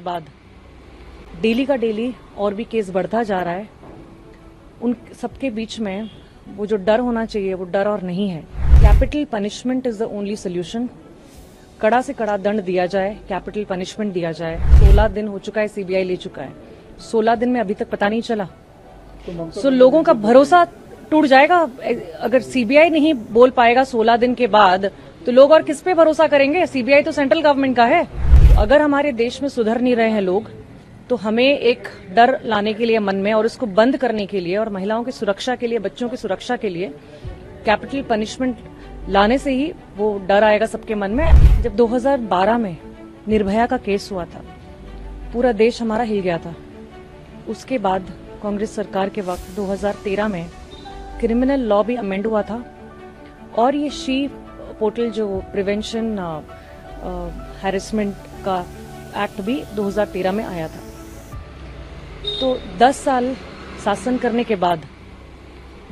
बाद डेली का डेली और भी केस बढ़ता जा रहा है। उन सबके बीच में वो जो डर होना चाहिए वो डर और नहीं है। Capital punishment is the only solution. कड़ा से कड़ा दंड दिया जाए, कैपिटल पनिशमेंट दिया जाए। 16 दिन हो चुका है, सीबीआई ले चुका है। 16 दिन में अभी तक पता नहीं चला, तो लोगों का भरोसा टूट जाएगा। अगर सीबीआई नहीं बोल पाएगा 16 दिन के बाद, तो लोग और किस पे भरोसा करेंगे? सीबीआई तो सेंट्रल गवर्नमेंट का है। अगर हमारे देश में सुधर नहीं रहे हैं लोग, तो हमें एक डर लाने के लिए मन में और इसको बंद करने के लिए और महिलाओं की सुरक्षा के लिए, बच्चों की सुरक्षा के लिए कैपिटल पनिशमेंट लाने से ही वो डर आएगा सबके मन में। जब 2012 में निर्भया का केस हुआ था, पूरा देश हमारा हिल गया था। उसके बाद कांग्रेस सरकार के वक्त 2013 में क्रिमिनल लॉ भी अमेंड हुआ था और ये शी पोर्टल जो प्रिवेंशन हैरेसमेंट का एक्ट भी 2013 में आया था। तो 10 साल शासन करने के बाद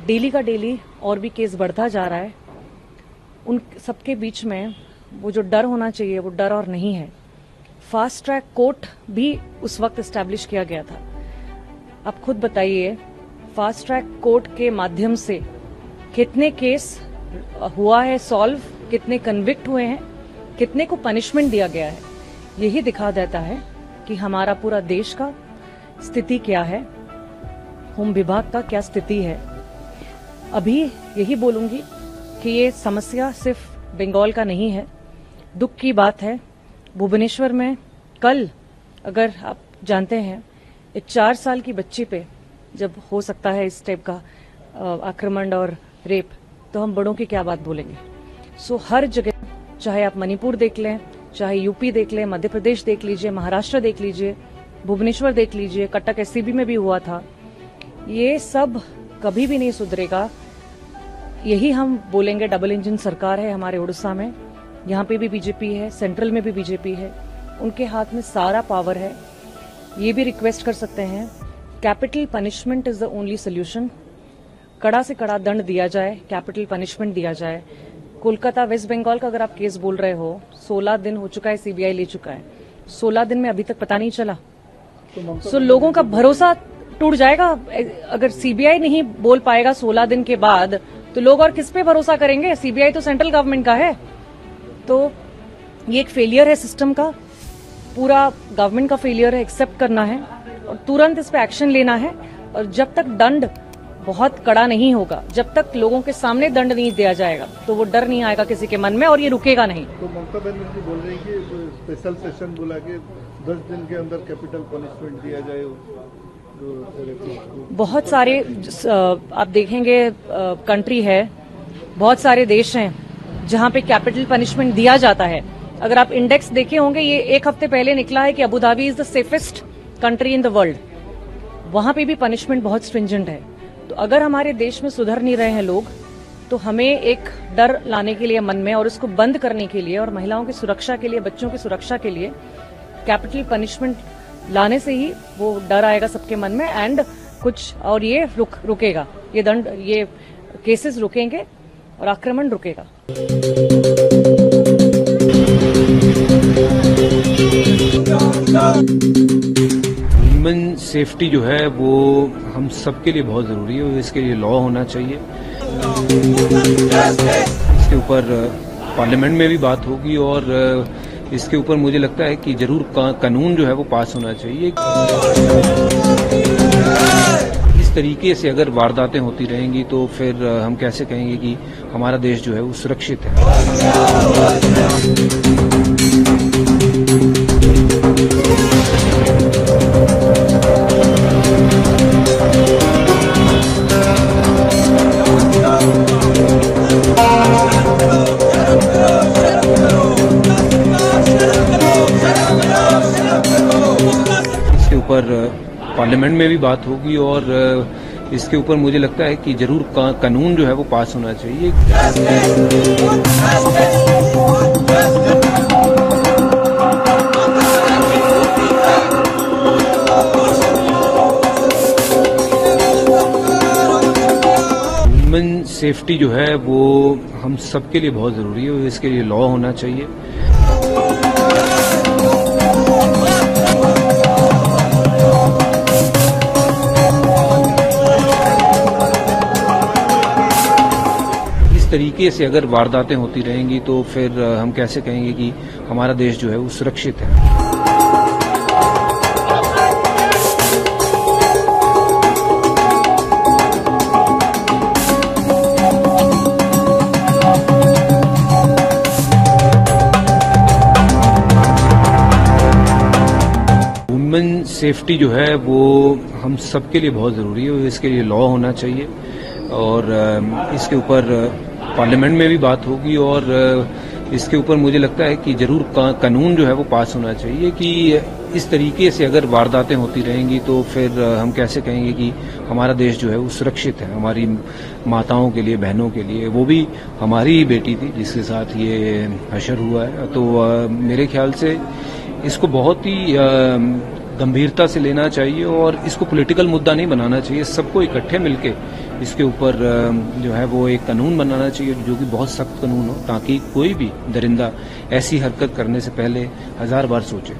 डेली का डेली और भी केस बढ़ता जा रहा है। उन सबके बीच में वो जो डर होना चाहिए वो डर और नहीं है। फास्ट ट्रैक कोर्ट भी उस वक्त एस्टैब्लिश किया गया था। आप खुद बताइए, फास्ट ट्रैक कोर्ट के माध्यम से कितने केस हुआ है सॉल्व, कितने कन्विक्ट हुए हैं, कितने को पनिशमेंट दिया गया है। यही दिखा देता है कि हमारा पूरा देश का स्थिति क्या है, होम विभाग का क्या स्थिति है। अभी यही बोलूंगी कि ये समस्या सिर्फ बंगाल का नहीं है। दुख की बात है, भुवनेश्वर में कल, अगर आप जानते हैं, एक 4 साल की बच्ची पे जब हो सकता है इस टाइप का आक्रमण और रेप, तो हम बड़ों की क्या बात बोलेंगे। सो हर जगह, चाहे आप मणिपुर देख लें, चाहे यूपी देख लें, मध्य प्रदेश देख लीजिए, महाराष्ट्र देख लीजिए, भुवनेश्वर देख लीजिए, कटक एससीबी में भी हुआ था, ये सब कभी भी नहीं सुधरेगा। यही हम बोलेंगे, डबल इंजन सरकार है हमारे उड़ीसा में, यहाँ पे भी बीजेपी है, सेंट्रल में भी बीजेपी है, उनके हाथ में सारा पावर है। ये भी रिक्वेस्ट कर सकते हैं, capital punishment is the only solution. कड़ा से कड़ा दंड दिया जाए, कैपिटल पनिशमेंट दिया जाए। कोलकाता, वेस्ट बंगाल का अगर आप केस बोल रहे हो, 16 दिन हो चुका है, सीबीआई ले चुका है। 16 दिन में अभी तक पता नहीं चला, तो लोगों का भरोसा टूट जाएगा। अगर सीबीआई नहीं बोल पाएगा 16 दिन के बाद, तो लोग और किस पे भरोसा करेंगे? सीबीआई तो सेंट्रल गवर्नमेंट का है। तो ये एक फेलियर है सिस्टम का, पूरा गवर्नमेंट का फेलियर है, एक्सेप्ट करना है और तुरंत इस पे एक्शन लेना है। और जब तक दंड बहुत कड़ा नहीं होगा, जब तक लोगों के सामने दंड नहीं दिया जाएगा, तो वो डर नहीं आएगा किसी के मन में और ये रुकेगा नहीं। तो ममता बनर्जी बोल रही है कि स्पेशल सेशन बुला के 10 दिन के अंदर कैपिटल पनिशमेंट दिया जाए। बहुत सारे आप देखेंगे कंट्री है, बहुत सारे देश हैं जहां पे कैपिटल पनिशमेंट दिया जाता है। अगर आप इंडेक्स देखे होंगे, ये एक हफ्ते पहले निकला है कि Abu Dhabi is the safest country in the world. वहां पे भी पनिशमेंट बहुत स्ट्रिंजेंट है। तो अगर हमारे देश में सुधर नहीं रहे हैं लोग, तो हमें एक डर लाने के लिए मन में और इसको बंद करने के लिए और महिलाओं की सुरक्षा के लिए, बच्चों की सुरक्षा के लिए कैपिटल पनिशमेंट लाने से ही वो डर आएगा सबके मन में। एंड कुछ और ये रुकेगा, ये दंड, ये केसेस रुकेंगे और आक्रमण रुकेगा। ह्यूमन सेफ्टी जो है वो हम सबके लिए बहुत जरूरी है, इसके लिए लॉ होना चाहिए। इसके ऊपर पार्लियामेंट में भी बात होगी और इसके ऊपर मुझे लगता है कि जरूर कानून जो है वो पास होना चाहिए। इस तरीके से अगर वारदातें होती रहेंगी तो फिर हम कैसे कहेंगे कि हमारा देश जो है वो सुरक्षित है। पर पार्लियामेंट में भी बात होगी और इसके ऊपर मुझे लगता है कि जरूर कानून जो है वो पास होना चाहिए। ह्यूमन सेफ्टी जो है वो हम सबके लिए बहुत जरूरी है, इसके लिए लॉ होना चाहिए। इस तरीके से अगर वारदातें होती रहेंगी तो फिर हम कैसे कहेंगे कि हमारा देश जो है वो सुरक्षित है। वुमेन सेफ्टी जो है वो हम सबके लिए बहुत ज़रूरी है। इसके लिए लॉ होना चाहिए और इसके ऊपर पार्लियामेंट में भी बात होगी और इसके ऊपर मुझे लगता है कि जरूर कानून जो है वो पास होना चाहिए कि इस तरीके से अगर वारदातें होती रहेंगी तो फिर हम कैसे कहेंगे कि हमारा देश जो है वो सुरक्षित है। हमारी माताओं के लिए, बहनों के लिए, वो भी हमारी ही बेटी थी जिसके साथ ये हशर हुआ है। तो मेरे ख्याल से इसको बहुत ही गंभीरता से लेना चाहिए और इसको पॉलिटिकल मुद्दा नहीं बनाना चाहिए। सबको इकट्ठे मिलके इसके ऊपर जो है वो एक कानून बनाना चाहिए जो कि बहुत सख्त कानून हो, ताकि कोई भी दरिंदा ऐसी हरकत करने से पहले 1000 बार सोचे।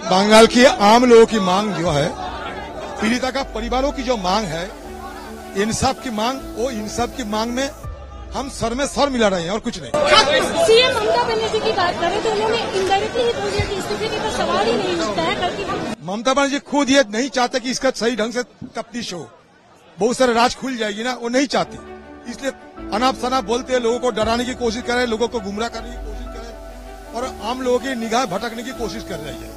बंगाल के आम लोगों की मांग जो है, पीड़िता का परिवारों की जो मांग है, इंसाफ की मांग, वो इंसाफ की मांग में हम सर में सर मिला रहे हैं और कुछ नहीं। सीएम ममता बनर्जी की बात करें तो उन्होंने इनडायरेक्टली ही बोल दिया कि इस्तीफे का सवाल ही नहीं उठता है। करके ममता बनर्जी खुद ये नहीं चाहते कि इसका सही ढंग से तफ्तीश हो, बहुत सारे राज खुल जाएगी ना, वो नहीं चाहती। इसलिए अनाप शनाप बोलते हैं, लोगों को डराने की कोशिश कर रहे हैं, लोगों को गुमराह करने की कोशिश कर रहे हैं और आम लोगों की निगाह भटकने की कोशिश कर रही है।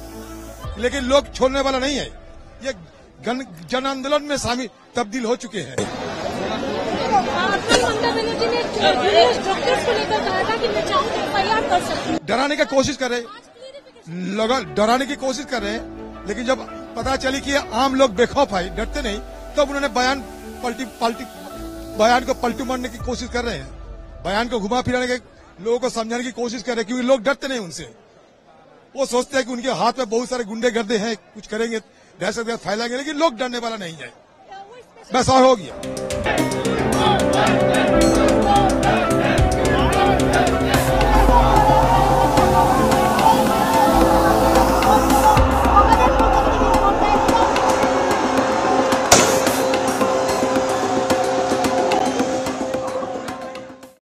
लेकिन लोग छोड़ने वाला नहीं है, ये जन आंदोलन में शामिल तब्दील हो चुके हैं। ममता बनर्जी ने जूनियर डॉक्टर्स को लेकर कहा था कि मैं चाहूँ तो एफआईआर कर सकती हूँ। डराने की कोशिश कर रहे हैं, डराने की कोशिश कर रहे हैं, लेकिन जब पता चली कि आम लोग बेखौफ है, डरते नहीं, तब तो उन्होंने बयान को पलटू मारने की कोशिश कर रहे हैं। बयान को घुमा फिराने के, लोगों को समझाने की कोशिश कर रहे हैं, क्योंकि लोग डरते नहीं उनसे। वो सोचते हैं कि उनके हाथ में बहुत सारे गुंडे गर्दे हैं, कुछ करेंगे, दहशतगर्द फैलाएंगे, लेकिन लोग डरने वाला नहीं है। बस और हो गया।